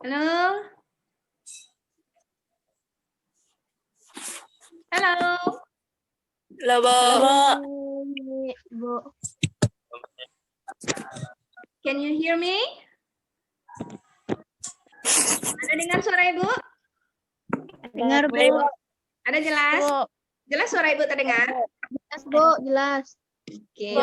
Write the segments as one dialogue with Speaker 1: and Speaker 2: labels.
Speaker 1: Halo. Halo.
Speaker 2: Halo,
Speaker 3: Bu.
Speaker 1: Can you hear me? Ada dengar suara Ibu?
Speaker 3: Dengar, Bu.
Speaker 1: Ada jelas?
Speaker 3: Bu.
Speaker 1: Jelas suara Ibu terdengar?
Speaker 3: Jelas, Bu. Jelas.
Speaker 1: Oke.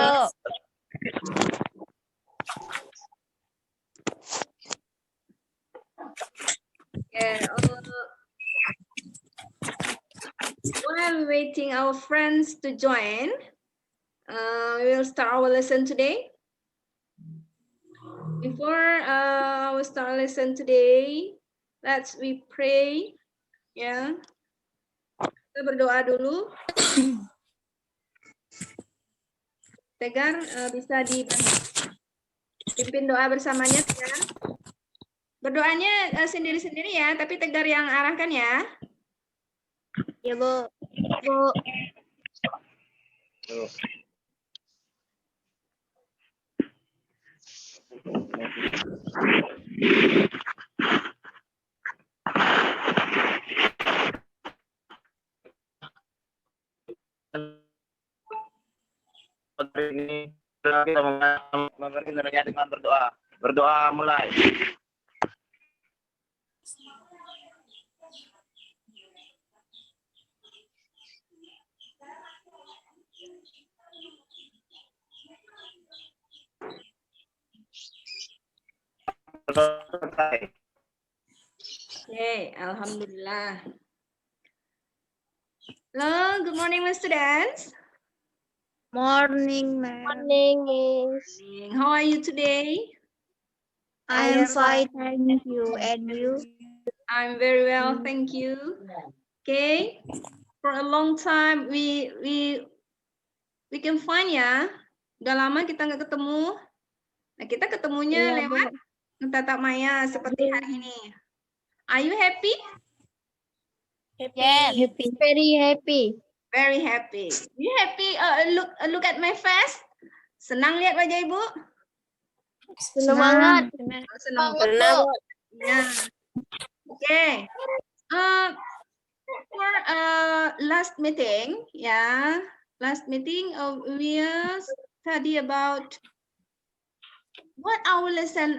Speaker 1: While waiting our friends to join, we will start our lesson today. Before we start lesson today, we pray. Ya, kita berdoa dulu. Tegar bisa dipimpin doa bersamanya, Tegar. Berdoanya sendiri-sendiri ya, tapi Tegar yang arahkan ya.
Speaker 3: Ya, Bu. Bu.
Speaker 4: Ini kita memberikan dengan berdoa. Berdoa mulai.
Speaker 1: Okay, alhamdulillah. Hello, good morning, my students.
Speaker 3: Morning, ma'am. Morning, Miss.
Speaker 1: How are you today?
Speaker 3: I am fine, thank you. And you?
Speaker 1: I'm very well, thank you. Okay, for a long time we can find ya. Udah lama kita nggak ketemu. Nah, kita ketemunya lewat tatap maya seperti hari ini. Are you happy?
Speaker 3: Yes. Happy. Very happy.
Speaker 1: Very happy. You happy? Look at my face. Senang lihat wajah Ibu?
Speaker 3: Senang banget.
Speaker 1: Senang banget. Ya. Oke. For last meeting, ya. Last meeting we study about what our lesson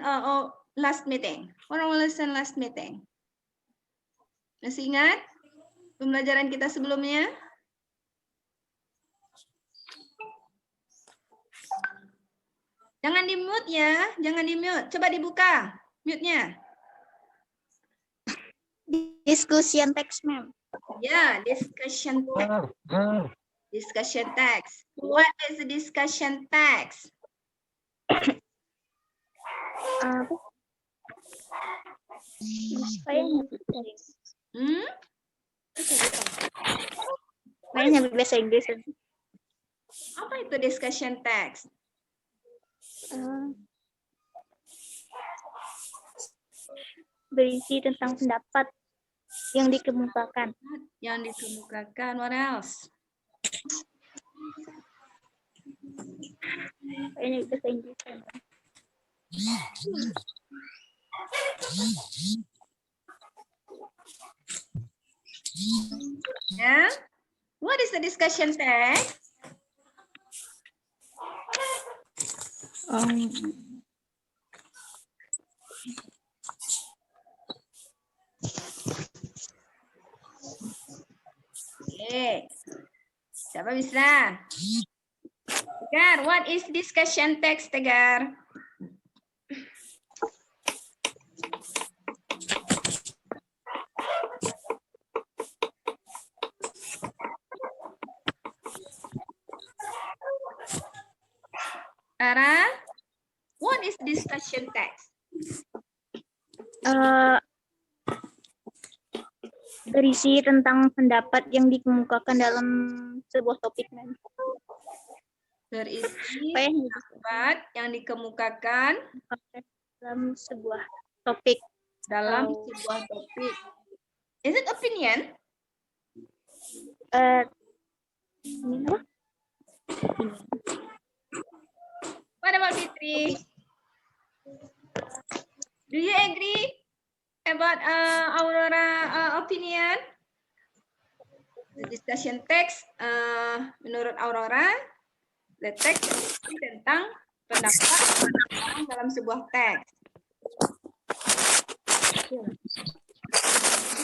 Speaker 1: last meeting. What our lesson last meeting? Masih ingat pembelajaran kita sebelumnya? Jangan di-mute ya, jangan di-mute. Coba dibuka mute-nya.
Speaker 3: Discussion text, ma'am.
Speaker 1: Ya, discussion text. Discussion text. What is the discussion text?
Speaker 3: Mainnya bahasa Inggris.
Speaker 1: Apa itu discussion text?
Speaker 3: Berisi tentang pendapat yang dikemukakan.
Speaker 1: Yang dikemukakan. What else?
Speaker 3: Ini bahasa Inggris.
Speaker 1: Yeah. What is the discussion text? Okay. Siapa bisa? Tegar, what is discussion text, Tegar? Tara, what is discussion text?
Speaker 3: Berisi tentang pendapat yang dikemukakan dalam sebuah topik.
Speaker 1: Berisi pendapat yang dikemukakan
Speaker 3: dalam sebuah topik.
Speaker 1: Dalam sebuah topik. Is it opinion? What about Fitri? Do you agree? about Aurora opinion? The discussion text menurut Aurora, the text tentang pendapat orang dalam sebuah teks.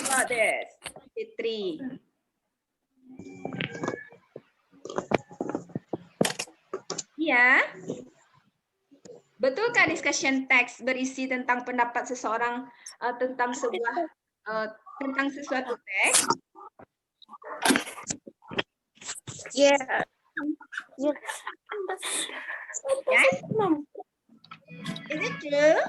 Speaker 1: About this, Fitri. Ya, betulkah discussion text berisi tentang pendapat seseorang tentang sebuah tentang sesuatu teks?
Speaker 3: Yeah. Yes.
Speaker 1: Yes? Is it true?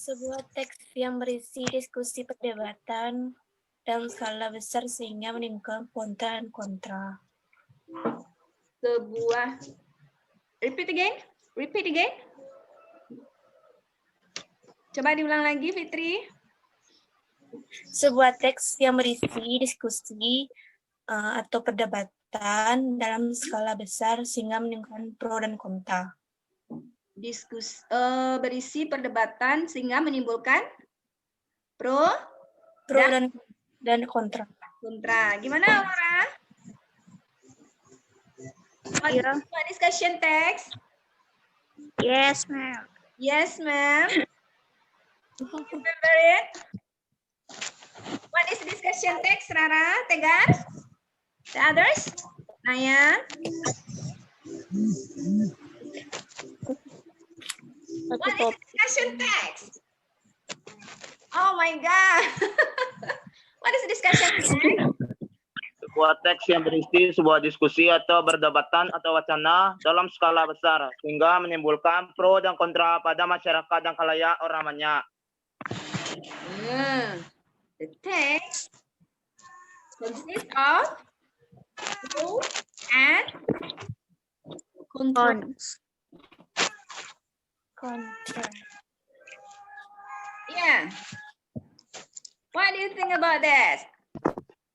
Speaker 2: Sebuah teks yang berisi diskusi perdebatan dalam skala besar sehingga menimbulkan kontra dan kontra.
Speaker 1: Sebuah, repeat again. Coba diulang lagi, Fitri.
Speaker 2: Sebuah teks yang berisi diskusi atau perdebatan dalam skala besar sehingga menimbulkan pro dan kontra.
Speaker 1: Berisi perdebatan sehingga menimbulkan pro
Speaker 2: dan kontra.
Speaker 1: Kontra. Gimana, Aurora? What discussion text?
Speaker 3: Yes, ma'am.
Speaker 1: Yes, ma'am. Remember it? What is discussion text, Rara? Tegar? The others? Naya? What is discussion text? Oh my God. What is discussion text?
Speaker 4: Sebuah teks yang berisi sebuah diskusi atau perdebatan atau wacana dalam skala besar sehingga menimbulkan pro dan kontra pada masyarakat dan khalayak ramanya.
Speaker 1: The text consists of pro and contra.
Speaker 2: Kontra.
Speaker 1: Yeah. What do you think about this?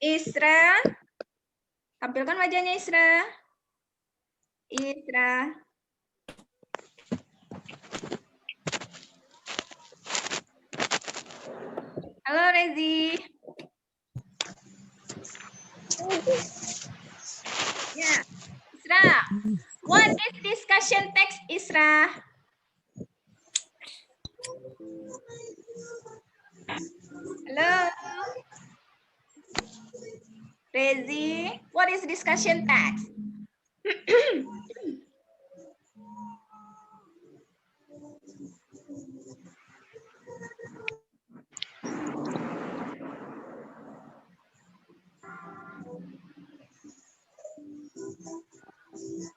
Speaker 1: Isra, tampilkan wajahnya Isra. Isra. Halo Rezi. Ya, Isra. What is discussion text, Isra? Halo. Rezi, what is discussion text?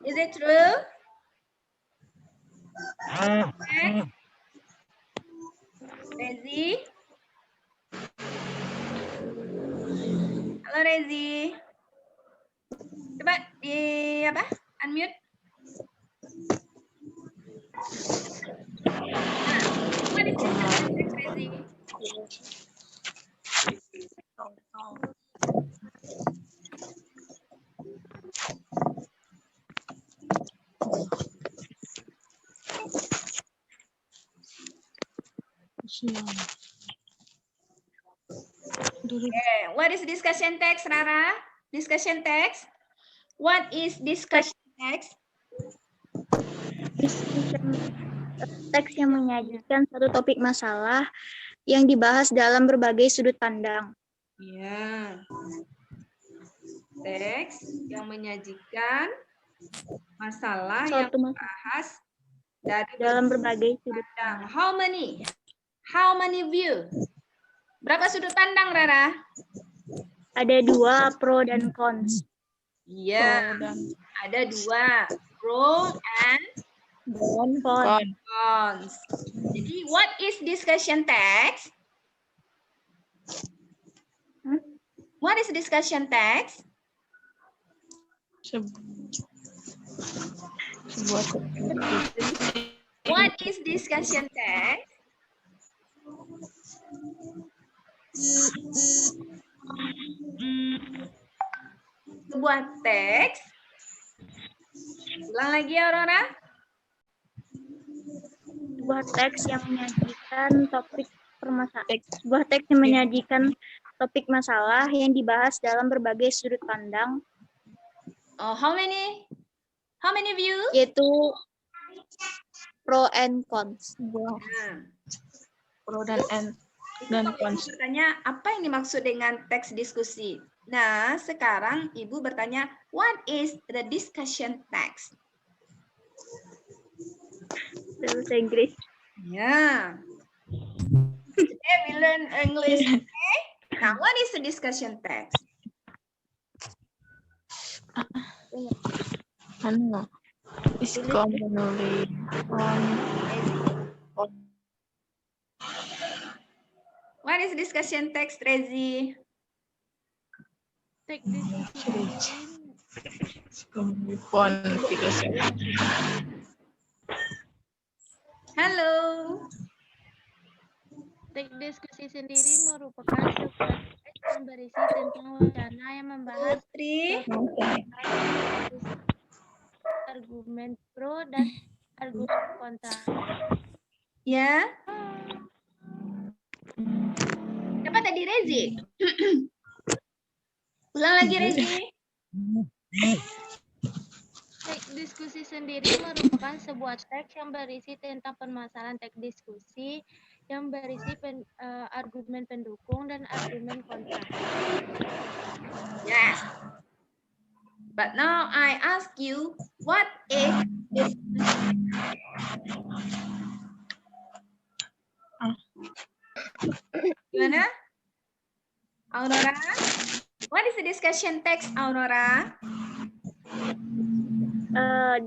Speaker 1: Is it true? Okay. Rezi? Halo Rezi. Coba di apa? Unmute. What is discussion text, Rezi? Okay. What is discussion text, Rara? Discussion text? What is discussion text?
Speaker 3: Teks yang menyajikan satu topik masalah yang dibahas dalam berbagai sudut pandang.
Speaker 1: Ya. Teks yang menyajikan masalah yang dibahas dari
Speaker 3: dalam berbagai sudut
Speaker 1: pandang. How many? How many view? Berapa sudut pandang, Rara?
Speaker 3: Ada 2, pro dan cons.
Speaker 1: Iya, ada 2, pro and cons. Jadi, what is discussion text? What is discussion text? What is discussion text? Sebuah teks. Ulang lagi ya, Aurora.
Speaker 3: sebuah teks yang menyajikan topik masalah yang dibahas dalam berbagai sudut pandang,
Speaker 1: Oh, how many view?
Speaker 3: yaitu pro and cons.
Speaker 1: Nah,
Speaker 2: Pro dan
Speaker 1: Ibu bertanya apa yang dimaksud dengan teks diskusi. Nah, sekarang Ibu bertanya, what is the discussion text?
Speaker 3: Bahasa Inggris.
Speaker 1: Yeah. Today we learn English. Okay? Now, what is the discussion text?
Speaker 2: Ano? Is commonly
Speaker 1: What is discussion text, Rezi?
Speaker 5: Take diskusi
Speaker 1: Halo.
Speaker 5: Teks diskusi sendiri merupakan sebuah teks yang berisi tentang wacana yang membahas
Speaker 1: Putri.
Speaker 5: argumen pro dan argumen kontra.
Speaker 1: Ya. Siapa tadi, Rezi? Ulang lagi, Rezi.
Speaker 5: Teks diskusi sendiri merupakan sebuah teks yang berisi tentang permasalahan teks diskusi yang berisi argumen pendukung dan argumen kontra.
Speaker 1: Yes. But now I ask you, what is this? Gimana? Aurora? What is the discussion text, Aurora?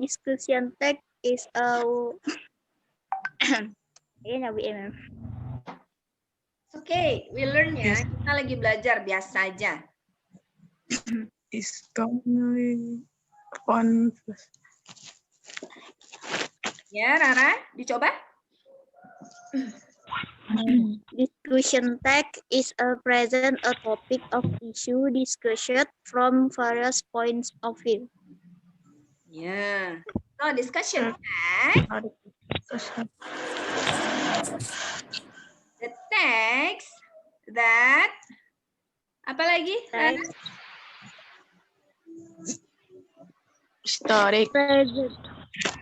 Speaker 3: Discussion text is
Speaker 1: Okay, we learn ya. Kita lagi belajar biasa aja.
Speaker 2: is commonly on.
Speaker 1: Ya, Rara, dicoba?
Speaker 3: Discussion text is a present a topic of issue discussion from various points of view.
Speaker 1: Ya. So, discussion text, the text that apa lagi? Rara?
Speaker 2: Historic
Speaker 3: Present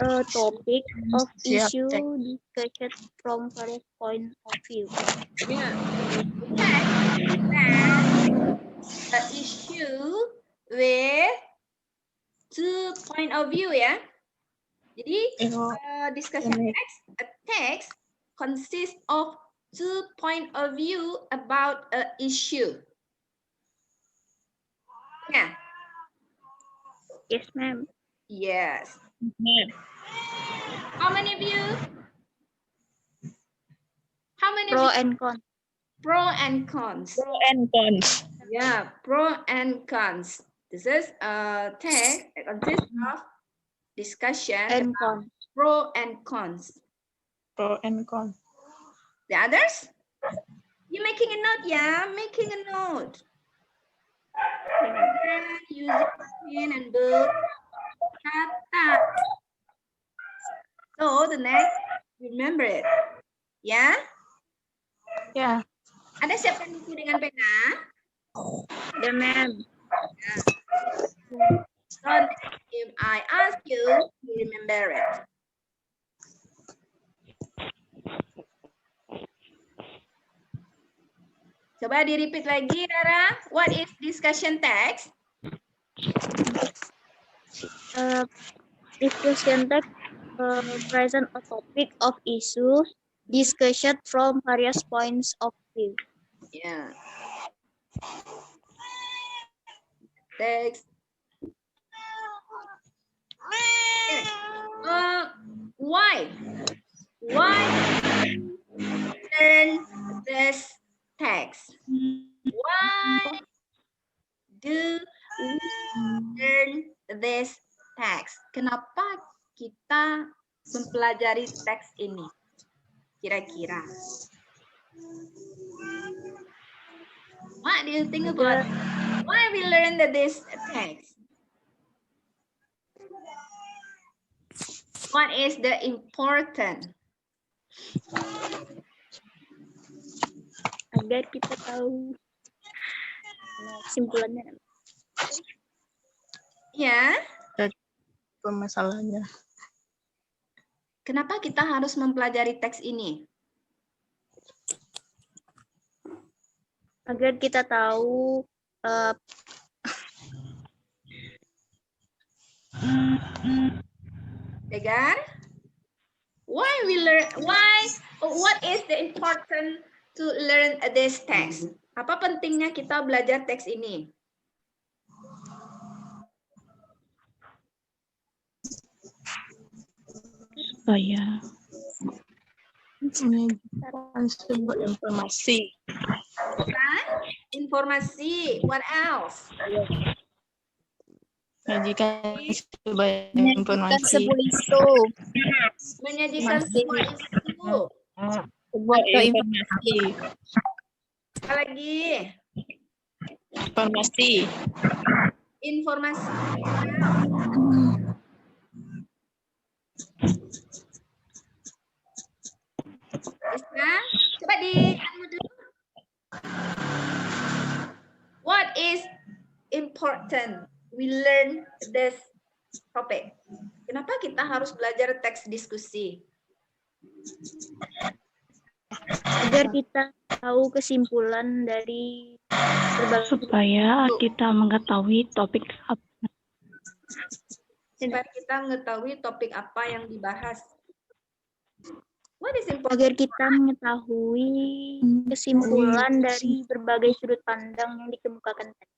Speaker 3: a topic of
Speaker 2: Siap,
Speaker 3: issue
Speaker 2: cek.
Speaker 3: discussion from various points of view.
Speaker 1: Yeah. Then the issue with 2 point of view ya. Jadi discussion text consists of 2 point of view about a issue. Yeah.
Speaker 3: Yes, ma'am.
Speaker 1: Yes. How many view? How many
Speaker 3: Pro
Speaker 1: view?
Speaker 3: and con.
Speaker 1: Pro and cons.
Speaker 2: pro and cons.
Speaker 1: Yeah, pro and cons. This is a text that consists of discussion
Speaker 3: And
Speaker 1: about
Speaker 3: con.
Speaker 1: pro and cons.
Speaker 2: Pro and cons.
Speaker 1: The others? You making a note, yeah? Making a note. Using pen and book. Kata. So the next, remember it. Ya?
Speaker 2: Yeah.
Speaker 1: Ada siapa yang buku dengan pena?
Speaker 3: The ma'am.
Speaker 1: So if I ask you, you remember it. Coba di-repeat lagi, Rara. What is discussion text?
Speaker 3: Discussion text present a topic of issue discussion from various points of view.
Speaker 1: Yeah. Text. Okay. Why? Why learn this text? Why do we learn this text? Kenapa kita mempelajari teks ini? Kira-kira. What do you think about it? Why we learn this text? What is the important
Speaker 3: Agar kita tahu kesimpulannya.
Speaker 1: Ya,
Speaker 2: Masalahnya.
Speaker 1: kenapa kita harus mempelajari teks ini?
Speaker 3: Agar kita tahu
Speaker 1: Tegar? Why we learn? What is the important to learn this text? Apa pentingnya kita belajar teks ini?
Speaker 2: Supaya menyajikan sebuah informasi.
Speaker 1: Informasi. What else?
Speaker 2: Menyajikan sebuah informasi.
Speaker 1: Menyajikan sebuah isu.
Speaker 2: Sebuah informasi.
Speaker 1: Apa lagi?
Speaker 2: Informasi.
Speaker 1: Informasi. Bisa? Coba di-unmute dulu. What is important? We learn this topic. Kenapa kita harus belajar teks diskusi?
Speaker 3: agar kita tahu kesimpulan dari berbagai
Speaker 2: Supaya kita mengetahui topik apa.
Speaker 1: Supaya kita mengetahui topik apa yang dibahas. What is important?
Speaker 3: agar kita mengetahui kesimpulan dari berbagai sudut pandang yang dikemukakan tadi.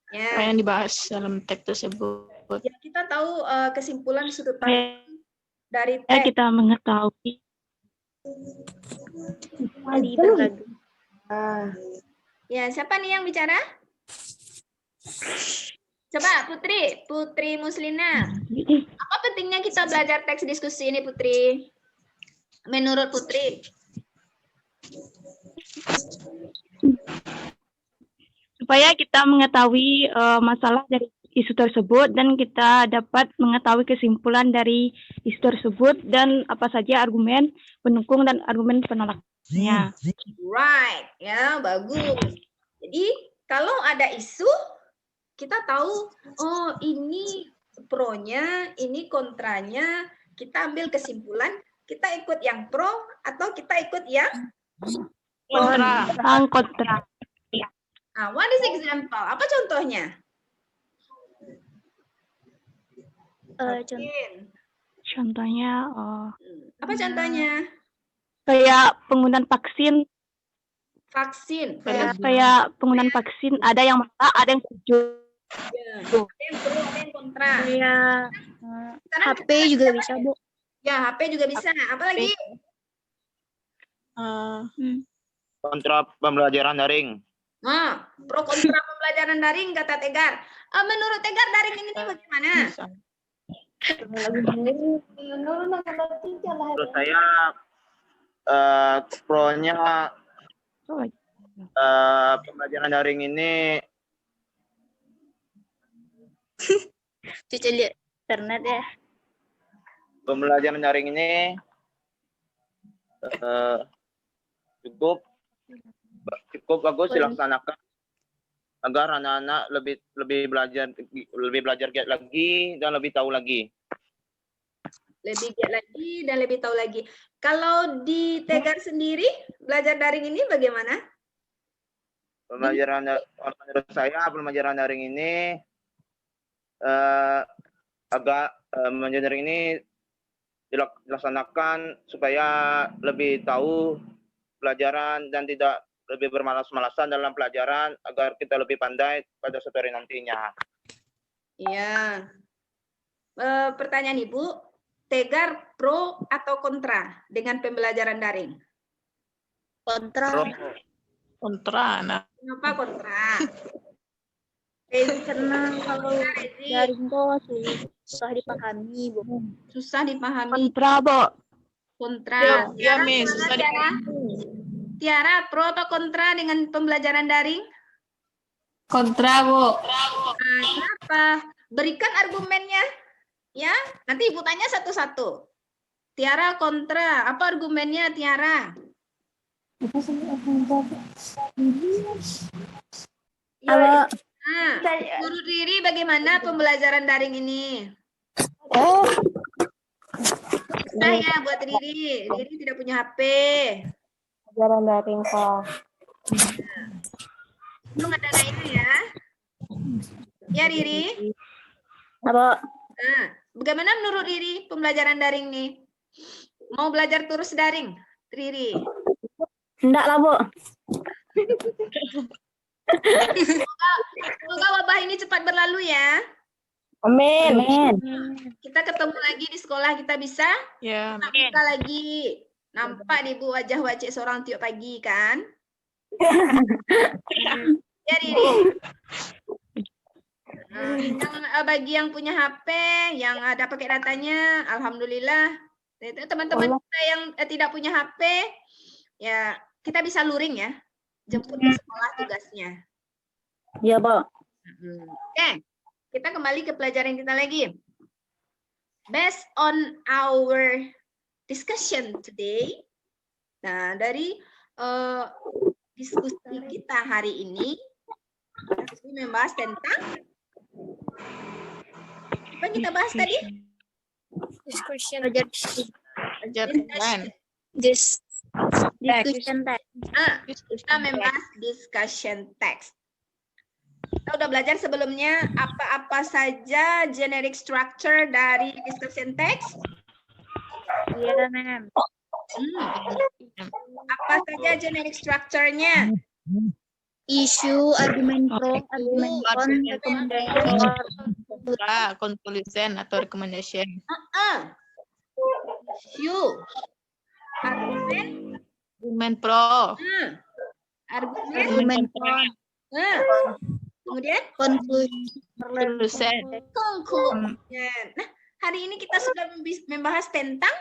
Speaker 2: Apa
Speaker 1: Ya,
Speaker 2: yang dibahas dalam teks tersebut.
Speaker 1: ya, kita tahu kesimpulan sudut
Speaker 2: Supaya
Speaker 1: pandang dari teks.
Speaker 2: kita mengetahui
Speaker 3: Dari berbagai.
Speaker 1: Ya, siapa nih yang bicara? Coba Putri Muslina. Apa pentingnya kita belajar teks diskusi ini, Putri? Menurut Putri.
Speaker 2: supaya kita mengetahui masalah dari isu tersebut dan kita dapat mengetahui kesimpulan dari isu tersebut dan apa saja argumen pendukung dan argumen penolaknya.
Speaker 1: Right, ya, bagus. Jadi, kalau ada isu, kita tahu, oh ini pro-nya, ini kontranya, kita ambil kesimpulan, kita ikut yang pro atau kita ikut yang
Speaker 2: Kontra. Kontra.
Speaker 1: what is example? Apa contohnya?
Speaker 2: Contohnya
Speaker 1: Apa contohnya?
Speaker 2: kayak penggunaan vaksin.
Speaker 1: Vaksin.
Speaker 2: Kayak penggunaan vaksin ada yang masalah, ada yang setuju.
Speaker 1: Ya. Ada yang pro, ada yang kontra.
Speaker 3: Ya,
Speaker 1: Sekarang
Speaker 3: HP juga bisa, Bu.
Speaker 1: Ya, HP juga bisa. Apa lagi?
Speaker 4: Kontra pembelajaran daring.
Speaker 1: Nah, pro kontra pembelajaran daring kata Tegar. Menurut Tegar daring ini bagaimana?
Speaker 4: Menurut saya pro-nya pembelajaran daring ini
Speaker 3: Cuci lihat internet ya.
Speaker 4: pembelajaran daring ini cukup bagus dilaksanakan agar anak-anak lebih belajar giat lagi dan lebih tahu lagi.
Speaker 1: Lebih giat lagi dan lebih tahu lagi. Kalau di Tegar sendiri, belajar daring ini bagaimana?
Speaker 4: Menurut saya pembelajaran daring ini pembelajaran daring ini dilaksanakan supaya lebih tahu pelajaran dan tidak lebih bermalas-malasan dalam pelajaran agar kita lebih pandai pada suatu hari nantinya.
Speaker 1: Iya. Pertanyaan Ibu, Tegar pro atau kontra dengan pembelajaran daring?
Speaker 3: Kontra.
Speaker 2: Kontra. Nah.
Speaker 1: Kenapa kontra?
Speaker 3: Karena kalau daring kok susah dipahami, Bu.
Speaker 1: Susah dipahami.
Speaker 2: Kontra, Bu.
Speaker 1: Kontra.
Speaker 2: Ya, Miss, susah
Speaker 1: Tiara, pro atau kontra dengan pembelajaran daring?
Speaker 2: Kontra, Bu.
Speaker 1: Kenapa? Berikan argumennya. Ya, nanti Ibu tanya satu-satu. Tiara kontra. Apa argumennya Tiara?
Speaker 3: Kalau
Speaker 1: Menurut Riri bagaimana pembelajaran daring ini? Susah ya buat Riri. Riri tidak punya HP.
Speaker 2: Pelajaran daring kok.
Speaker 1: Belum ada lainnya ya? Ya Riri.
Speaker 3: apa?
Speaker 1: Nah, bagaimana menurut Riri pembelajaran daring nih? Mau belajar terus daring, Riri?
Speaker 3: Enggak lah, Bu.
Speaker 1: Semoga wabah ini cepat berlalu ya.
Speaker 2: Amin.
Speaker 1: Kita ketemu lagi di sekolah, kita bisa?
Speaker 6: Ya,
Speaker 1: Kita lagi. Nampak nih Bu wajah wajik seorang tiap pagi kan? Ya Riri. Nah, bagi yang punya HP, yang ada pakai datanya, alhamdulillah. Teman-teman kita yang tidak punya HP, ya kita bisa luring ya, jemput ke sekolah tugasnya.
Speaker 3: Iya, Bu.
Speaker 1: Oke, kita kembali ke pelajaran kita lagi. Based on our discussion today, nah dari diskusi kita hari ini, kita membahas tentang apa yang kita bahas tadi?
Speaker 3: Discussion text.
Speaker 1: Kita membahas discussion text. Kita udah belajar sebelumnya apa-apa saja generic structure dari discussion text?
Speaker 3: Iya, Ma'am.
Speaker 1: Apa saja generic structure-nya?
Speaker 3: Issue, argument pro, argument con, recommendation,
Speaker 6: conclusion atau recommendation.
Speaker 1: Issue, argument,
Speaker 6: Argument pro.
Speaker 1: argument,
Speaker 3: argument con,
Speaker 1: kemudian
Speaker 3: conclusion.
Speaker 1: conclusion. Nah, hari ini kita sudah membahas tentang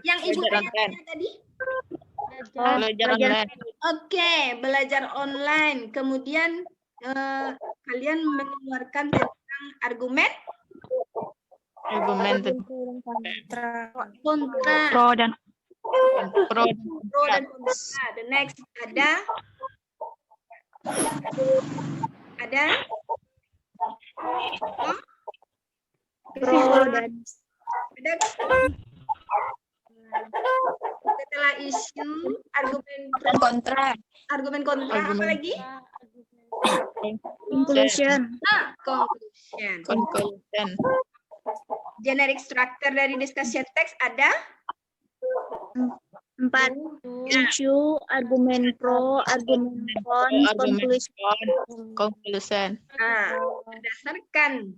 Speaker 1: yang Ibu tanyakan tadi.
Speaker 6: Pelajaran online.
Speaker 1: Oke, belajar online. Kemudian kalian mengeluarkan tentang argumen
Speaker 6: Argumen
Speaker 1: kontra,
Speaker 2: Pro dan
Speaker 6: pro.
Speaker 1: pro dan kontra. The next ada
Speaker 3: Pro dan
Speaker 1: ada setelah isu argumen pro,
Speaker 3: kontra.
Speaker 1: argumen kontra apa lagi?
Speaker 3: Conclusion.
Speaker 1: Conclusion.
Speaker 6: Conclusion.
Speaker 1: Generic structure dari discussion text ada
Speaker 3: 4. Issue, argumen pro, argumen con, conclusion.
Speaker 6: Conclusion.
Speaker 1: Nah, berdasarkan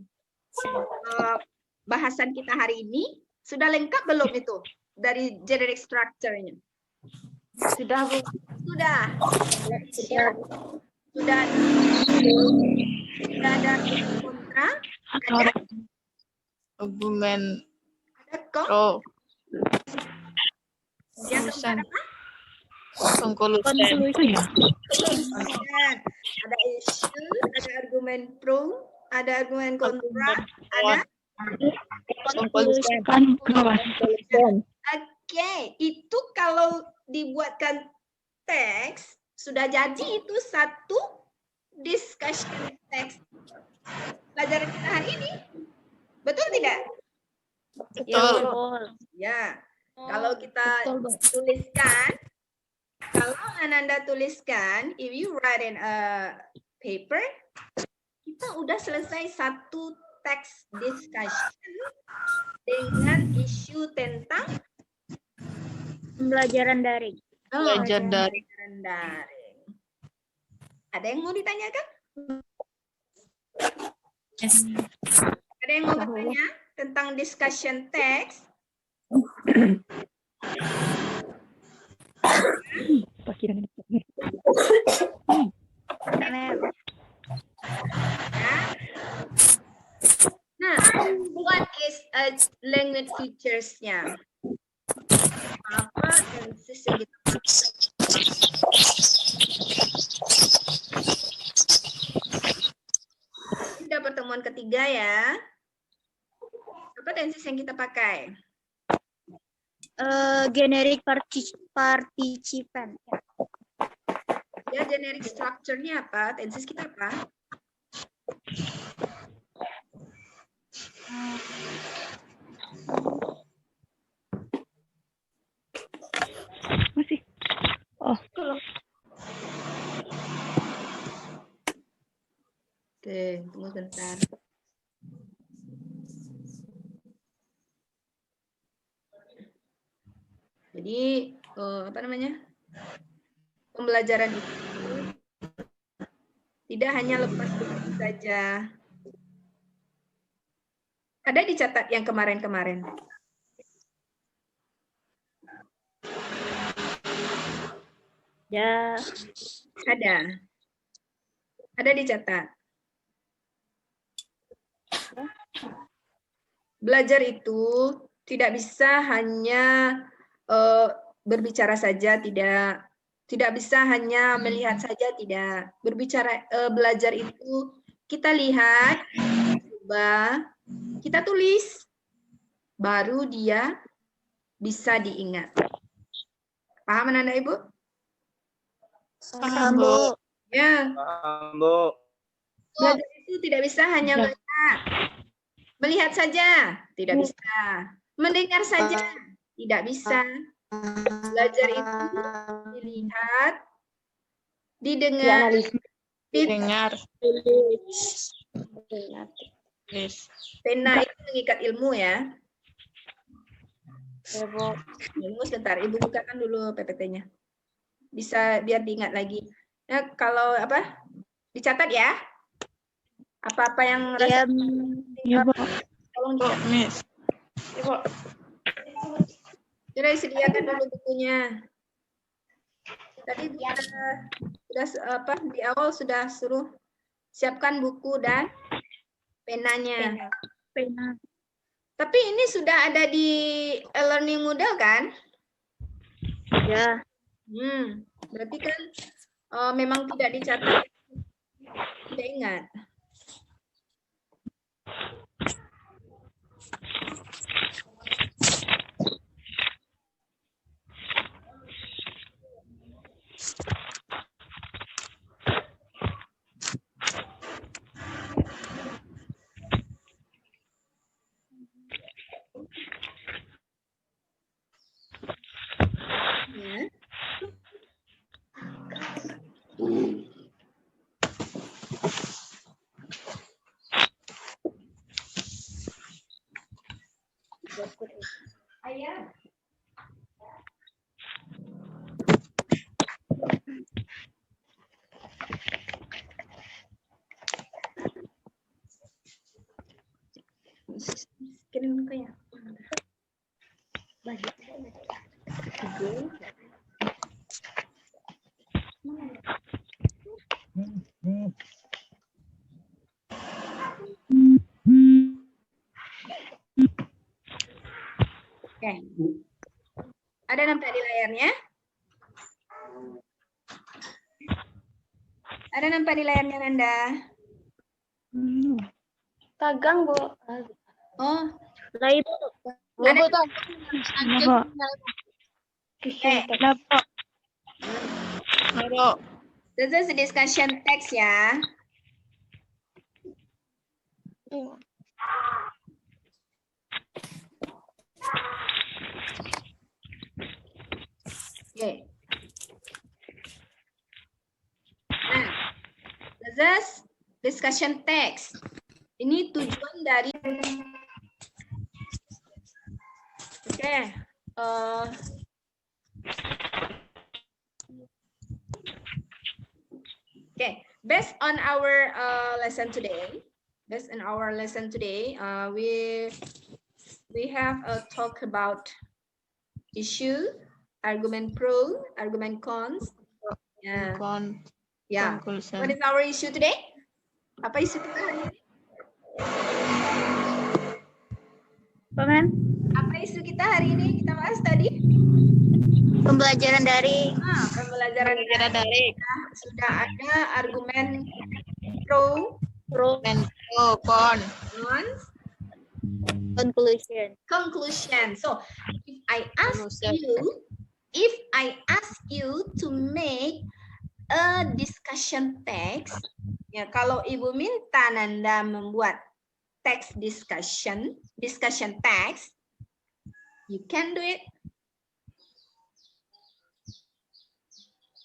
Speaker 1: bahasan kita hari ini, sudah lengkap belum itu dari generic structure-nya?
Speaker 2: sudah Bu.
Speaker 1: Sudah. Sudah ada kontra, ada
Speaker 6: Argumen
Speaker 1: kok.
Speaker 6: pro.
Speaker 1: Yang keempat apa?
Speaker 6: Conclusion.
Speaker 1: Ada issue, ada argumen pro, ada argumen kontra, ada
Speaker 6: Conclusion.
Speaker 1: Oke, itu kalau dibuatkan teks sudah jadi itu satu discussion text pelajaran kita hari ini. Betul tidak?
Speaker 6: Betul.
Speaker 1: Ya. Kalau kita tuliskan, kalau Ananda tuliskan, if you write in a paper, kita udah selesai satu teks discussion dengan isu tentang
Speaker 3: Pembelajaran daring.
Speaker 6: Belajar dari
Speaker 1: pembelajaran daring. Ada yang mau ditanyakan?
Speaker 3: Yes.
Speaker 1: Ada yang mau bertanya tentang discussion text? Nah, what is language features-nya? Apa tenses yang kita Sudah pertemuan ketiga ya. yang kita pakai?
Speaker 3: Generic participant.
Speaker 1: Ya, generic structure-nya apa? Tenses kita apa?
Speaker 2: Masih. Oh,
Speaker 1: Oke, tunggu sebentar. Jadi, apa namanya? Pembelajaran itu tidak hanya lepas begitu saja. Ada dicatat yang kemarin-kemarin.
Speaker 3: Ya.
Speaker 1: Ada. Ada dicatat. Belajar itu tidak bisa hanya berbicara saja, tidak bisa hanya melihat saja, tidak. Belajar itu kita lihat, coba, kita tulis, baru dia bisa diingat. Paham anak-anak Ibu?
Speaker 6: Paham, Bu.
Speaker 1: Ya.
Speaker 4: Paham, Bu.
Speaker 1: Belajar itu tidak bisa hanya melihat saja, tidak bisa. Mendengar saja, tidak bisa. Belajar itu dilihat, didengar,
Speaker 6: Dengar. Yes.
Speaker 1: pena itu mengikat ilmu ya. Ilmu sebentar, Ibu bukakan dulu PPT-nya. Bisa biar diingat lagi. Nah, kalau apa? Dicatat ya. Apa-apa yang rasa
Speaker 2: ya, Bu.
Speaker 1: tolong
Speaker 6: Bu,
Speaker 1: dicatat.
Speaker 6: Miss.
Speaker 1: Sudah disediakan dulu bukunya. Tadi sudah apa di awal sudah suruh siapkan buku dan penanya.
Speaker 3: Pena.
Speaker 1: Tapi ini sudah ada di e-learning model kan?
Speaker 3: Ya.
Speaker 1: Berarti kan memang tidak dicatat, tidak ingat. Ya. Ayah. Kirim ke ya. Bagi. Oke. Ada nampak di layarnya? Ada nampak di layarnya Nanda?
Speaker 3: Tagang, Bu.
Speaker 1: Oh,
Speaker 3: Lah itu.
Speaker 1: ada.
Speaker 2: Ya, Bu. Ya, Bu.
Speaker 6: Bu.
Speaker 1: This is a discussion text ya. Oke. Nah, this is discussion text. Ini tujuan dari based on our lesson today, we have a talk about issue, argument pro, argument cons. Yeah. Yeah.
Speaker 6: Conclusion.
Speaker 1: What is our issue today? Apa isu kita hari ini?
Speaker 3: Paman?
Speaker 1: Apa isu kita hari ini? Kita bahas tadi.
Speaker 3: Pembelajaran daring.
Speaker 1: Pembelajaran
Speaker 6: daring.
Speaker 1: Sudah ada argumen pro,
Speaker 6: Pro, con.
Speaker 1: cons,
Speaker 3: Conclusion.
Speaker 1: Conclusion. So if I ask you to make a discussion text, ya kalau Ibu minta Nanda membuat text discussion text, you can do it.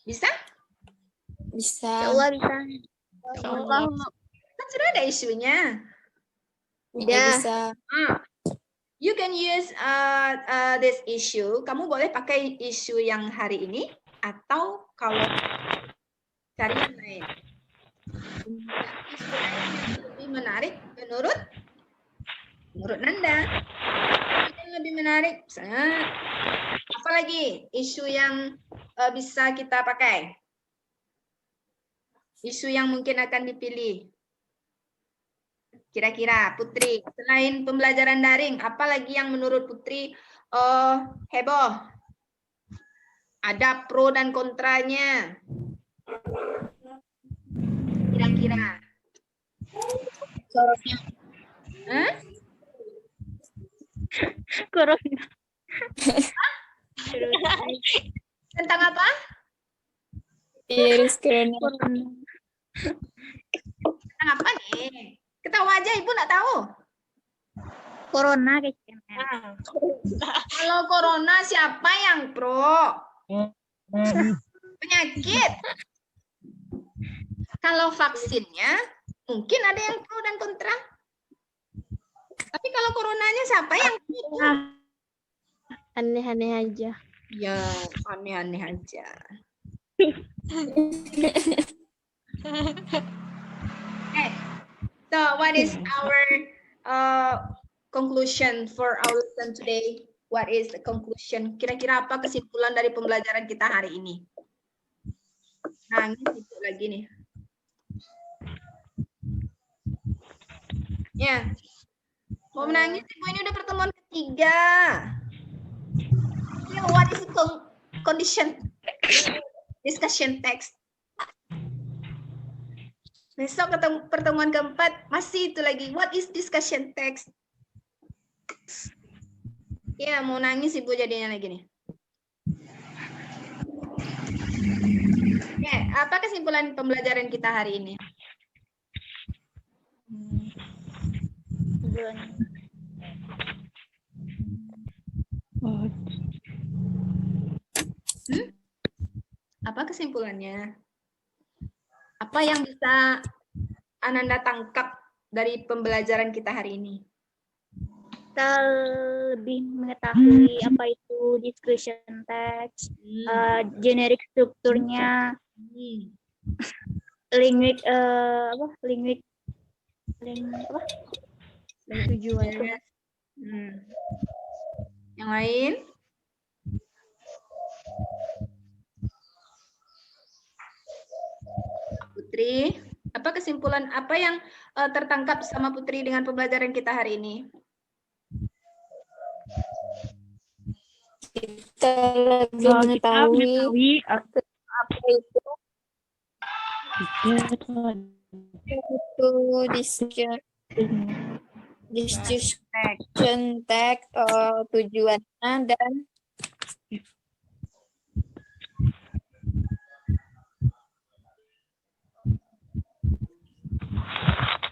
Speaker 1: Bisa?
Speaker 3: Insya Allah bisa.
Speaker 1: Kan sudah ada isunya.
Speaker 3: Udah. Bisa.
Speaker 1: You can use this issue. Kamu boleh pakai isu yang hari ini atau kalau cari yang lain. Isu lain yang lebih menarik menurut Nanda. Yang lebih menarik, misalnya apa lagi isu yang bisa kita pakai? Isu yang mungkin akan dipilih. Kira-kira Putri, selain pembelajaran daring, apa lagi yang menurut Putri heboh? Ada pro dan kontranya. Kira-kira.
Speaker 3: Corona.
Speaker 1: Tentang apa?
Speaker 3: Virus corona.
Speaker 1: Tentang apa nih? Ketawa aja, Ibu nggak tahu.
Speaker 3: Corona kayaknya.
Speaker 1: Kalau corona siapa yang pro? Penyakit. Kalau vaksinnya mungkin ada yang pro dan kontra. Tapi kalau coronanya siapa yang pro?
Speaker 3: Aneh-aneh aja.
Speaker 1: Ya, aneh-aneh aja. Okay. So, what is our conclusion for our lesson today? What is the conclusion? Kira-kira apa kesimpulan dari pembelajaran kita hari ini? Nangis itu lagi nih. Ya. Mau menangis, Ibu, ini udah pertemuan ketiga. What is the condition discussion text? Besok ketemu pertemuan keempat masih itu lagi. What is discussion text? Ya, mau nangis Ibu jadinya lagi nih. Oke, apa kesimpulan pembelajaran kita hari ini? Apa kesimpulannya? Apa yang bisa Ananda tangkap dari pembelajaran kita hari ini?
Speaker 3: Kita lebih mengetahui apa itu discussion text, generic strukturnya, language tujuannya.
Speaker 1: Yang lain? Putri, apa kesimpulan apa yang tertangkap sama Putri dengan pembelajaran kita hari ini?
Speaker 3: Kita lebih mengetahui apa itu discussion text, tujuannya dan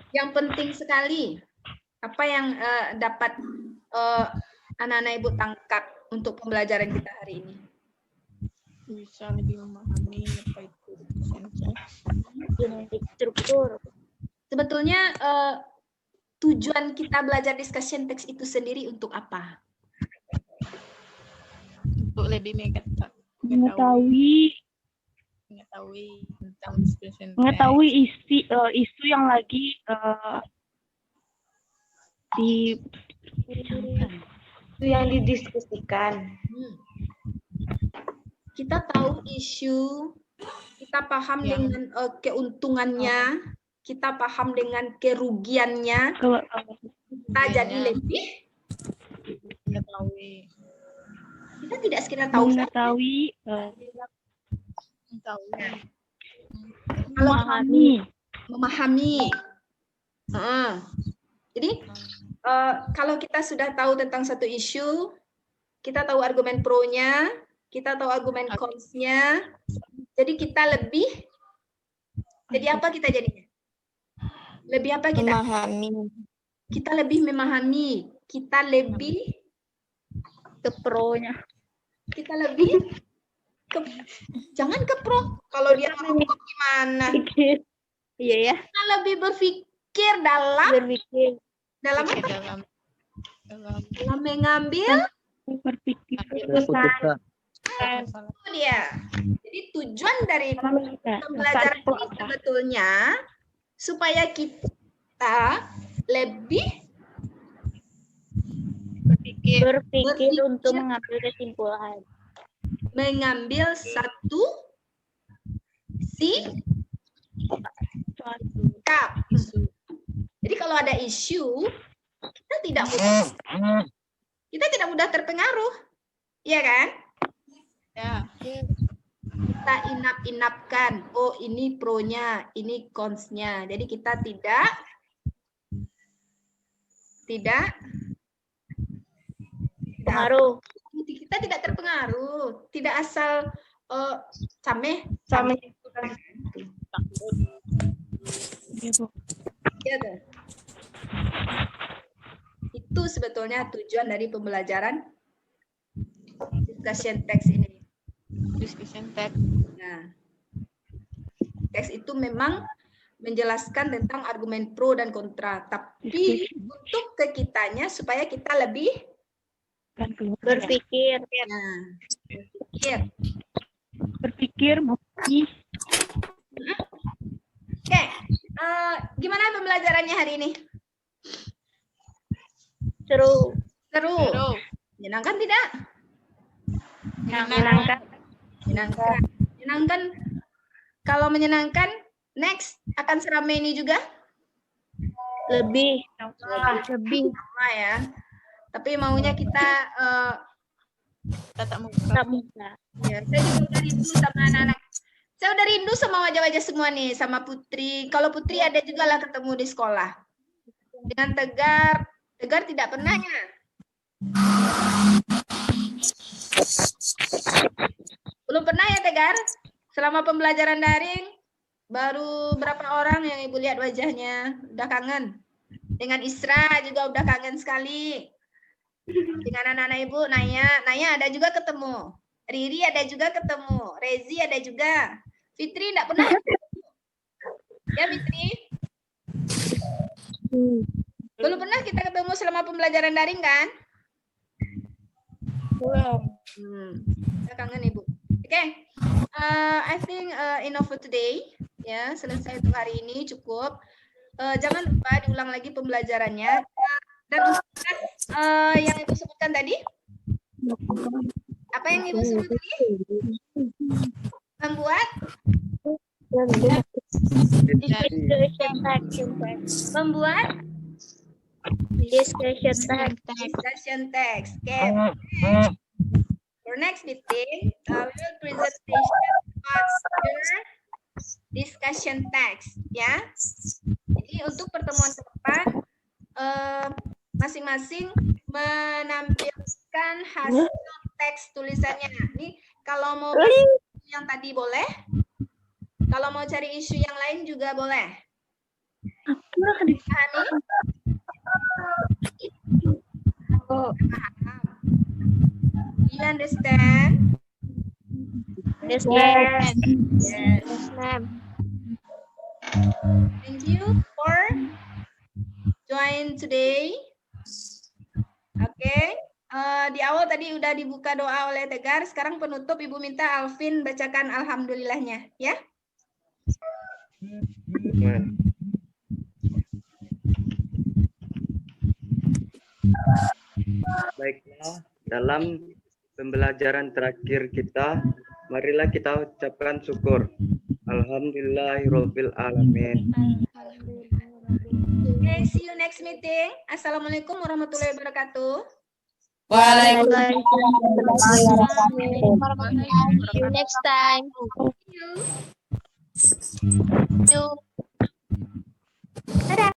Speaker 1: yang penting sekali, apa yang dapat anak-anak Ibu tangkap untuk pembelajaran kita hari ini?
Speaker 6: Bisa lebih memahami apa itu
Speaker 3: genetik struktur.
Speaker 1: Sebetulnya tujuan kita belajar discussion text itu sendiri untuk apa?
Speaker 6: untuk lebih
Speaker 2: Mengetahui
Speaker 6: tentang discussion text.
Speaker 2: mengetahui isu yang lagi
Speaker 7: yang didiskusikan.
Speaker 1: Kita tahu isu, kita paham dengan keuntungannya, kita paham dengan kerugiannya, kita jadi lebih
Speaker 6: mengetahui.
Speaker 1: Kita tidak sekedar tahu saja.
Speaker 2: Memahami.
Speaker 1: Memahami. Jadi kalau kita sudah tahu tentang satu isu, kita tahu argumen pro-nya, kita tahu argumen cons-nya, jadi kita lebih, jadi apa kita jadinya? Lebih apa kita?
Speaker 3: Memahami.
Speaker 1: Kita lebih memahami, kita lebih
Speaker 3: Ke pro-nya.
Speaker 1: kita lebih ke, jangan ke pro, kalau dia ngomong gimana?
Speaker 3: Iya ya.
Speaker 1: Kita lebih berpikir dalam
Speaker 3: Berpikir.
Speaker 1: apa?
Speaker 6: dalam
Speaker 1: Dalam mengambil
Speaker 2: Berpikir.
Speaker 4: Keputusan.
Speaker 1: itu dia. Jadi tujuan dari pembelajaran ini sebetulnya supaya kita lebih
Speaker 3: Berpikir untuk mengambil kesimpulan.
Speaker 1: mengambil satu sikap. Jadi kalau ada isu, kita tidak mudah terpengaruh, ya kan?
Speaker 6: ya.
Speaker 1: Kita inap-inapkan, oh ini pro-nya, ini cons-nya. Jadi kita tidak
Speaker 3: Pengaruh.
Speaker 1: kita tidak terpengaruh, tidak asal cameh. Ya, tuh. Itu sebetulnya tujuan dari pembelajaran discussion text ini.
Speaker 6: Discussion text.
Speaker 1: Nah, teks itu memang menjelaskan tentang argumen pro dan kontra, tapi untuk ke kitanya supaya kita lebih
Speaker 3: Berpikir.
Speaker 1: berpikir.
Speaker 2: Memahami.
Speaker 1: Oke, gimana pembelajarannya hari ini?
Speaker 3: Seru.
Speaker 1: Seru. Menyenangkan tidak?
Speaker 3: Menyenangkan.
Speaker 1: Menyenangkan. Kalau menyenangkan, next akan seramai ini juga?
Speaker 3: Lebih.
Speaker 1: Sama ya. Tapi maunya kita
Speaker 6: Tatap muka.
Speaker 3: Tak mudah.
Speaker 1: ya, saya juga udah rindu sama anak-anak. Saya udah rindu sama wajah-wajah semua nih, sama Putri. Kalau Putri ada juga lah ketemu di sekolah. Dengan Tegar tidak pernah ya? Belum pernah ya Tegar? Selama pembelajaran daring, baru berapa orang yang Ibu lihat wajahnya? Udah kangen. Dengan Isra juga udah kangen sekali. Dengan anak-anak Ibu, Naya ada juga ketemu. Riri ada juga ketemu. Rezi ada juga. Fitri enggak pernah. Ya Fitri? Belum pernah kita ketemu selama pembelajaran daring kan?
Speaker 3: Belum.
Speaker 1: Saya kangen Ibu. Oke. I think enough for today. Ya, selesai untuk hari ini cukup. Jangan lupa diulang lagi pembelajarannya. Dan yang Ibu sebutkan tadi? Apa yang Ibu sebut tadi? Membuat? Membuat? Discussion text. Okay. For next meeting, we will presentation about your discussion text. Ya. Jadi untuk pertemuan ke depan, masing-masing menampilkan hasil teks tulisannya. Ini kalau mau yang tadi boleh, kalau mau cari isu yang lain juga boleh. Pahami? Do you understand?
Speaker 3: Yes.
Speaker 1: Thank you for join today. Oke, di awal tadi udah dibuka doa oleh Tegar. Sekarang penutup Ibu minta Alvin bacakan alhamdulillahnya, ya.
Speaker 8: Baiklah, dalam pembelajaran terakhir kita, marilah kita ucapkan syukur. Alhamdulillahirabbil alamin.
Speaker 1: Okay, see you next meeting. Assalamualaikum warahmatullahi wabarakatuh.
Speaker 3: See you next time.
Speaker 1: See you.
Speaker 3: You.